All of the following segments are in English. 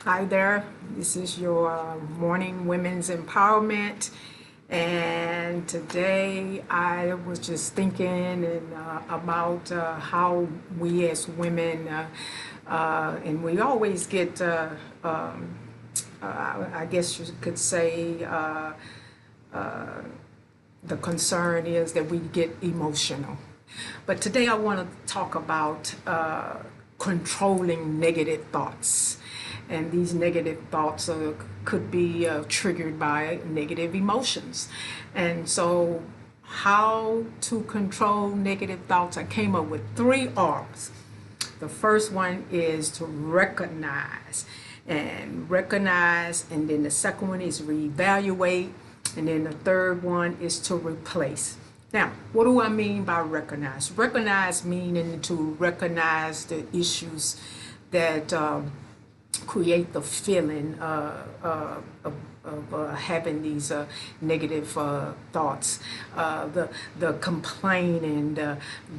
Hi there, this is your morning women's empowerment, and today I was just thinking about how we as women, and we always get, I guess you could say, the concern is that we get emotional. But today I want to talk about controlling negative thoughts. And these negative thoughts could be triggered by negative emotions. And so, how to control negative thoughts? I came up with 3 R's. The first one is to recognize, and then the second one is reevaluate, and then the third one is to replace. Now, what do I mean by recognize? Recognize meaning to recognize the issues that create the feeling of having these negative thoughts, the complaining,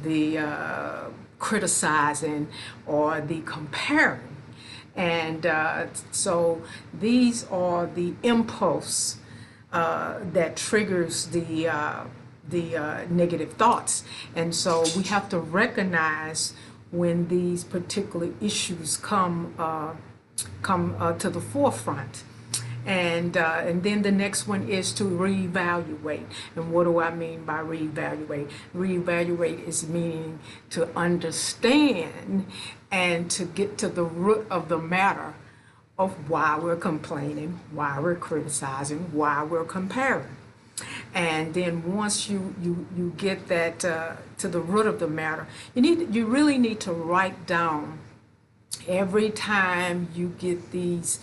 the criticizing, or the comparing. And so these are the impulse that triggers the negative thoughts. And so we have to recognize when these particular issues come to the forefront. And then the next one is to reevaluate. And what do I mean by reevaluate? Reevaluate is meaning to understand and to get to the root of the matter of why we're complaining, why we're criticizing, why we're comparing. And then once you get that to the root of the matter, you really need to write down every time you get these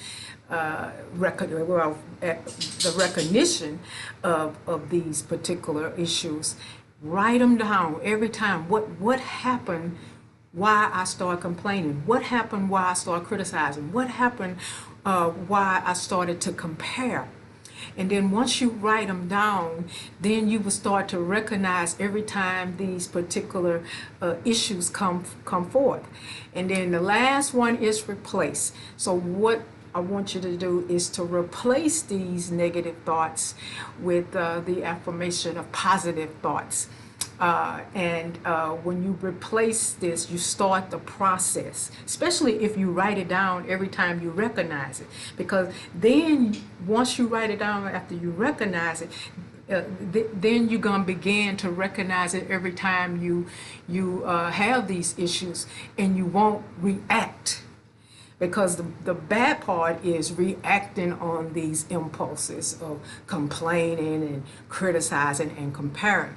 the recognition of these particular issues. Write them down every time. What happened? Why I start complaining? What happened? Why I start criticizing? What happened? Why I started to compare? And then once you write them down, then you will start to recognize every time these particular issues come forth. And then the last one is replace. So what I want you to do is to replace these negative thoughts with the affirmation of positive thoughts. When you replace this, you start the process, especially if you write it down every time you recognize it. Because then once you write it down after you recognize it, then you're going to begin to recognize it every time you have these issues, and you won't react. Because the bad part is reacting on these impulses of complaining and criticizing and comparing.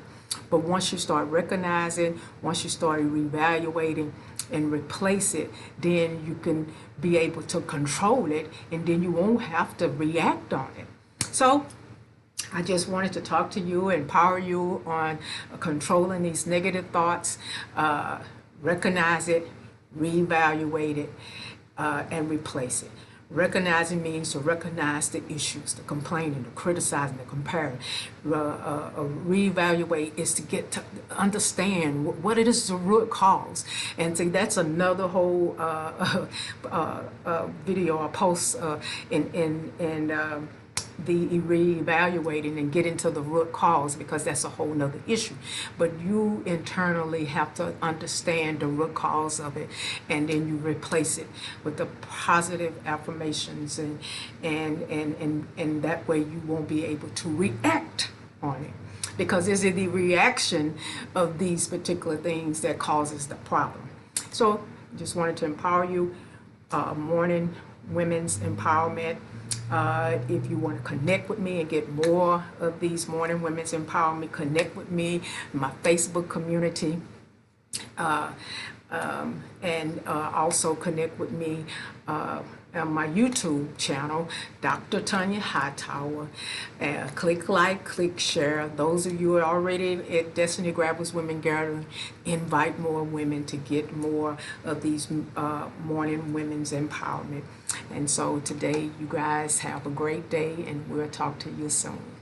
But once you start recognizing, once you start reevaluating and replace it, then you can be able to control it, and then you won't have to react on it. So I just wanted to talk to you, empower you on controlling these negative thoughts, recognize it, reevaluate it, and replace it. Recognizing means to recognize the issues, the complaining, the criticizing, the comparing. Reevaluate is to get to understand what it is, the root cause. And see, that's another whole video or post in the reevaluating and get into the root cause, because that's a whole nother issue. But you internally have to understand the root cause of it, and then you replace it with the positive affirmations, and that way you won't be able to react on it, because it's the reaction of these particular things that causes the problem. So just wanted to empower you. Morning women's empowerment. If you want to connect with me and get more of these morning women's empowerment, connect with me in my Facebook community, and also connect with me on my YouTube channel, Dr. Tanya Hightower. Click like, click share. Those of you who are already at Destiny Grabbers Women Gathering, invite more women to get more of these morning women's empowerment. And so today, you guys have a great day, and we'll talk to you soon.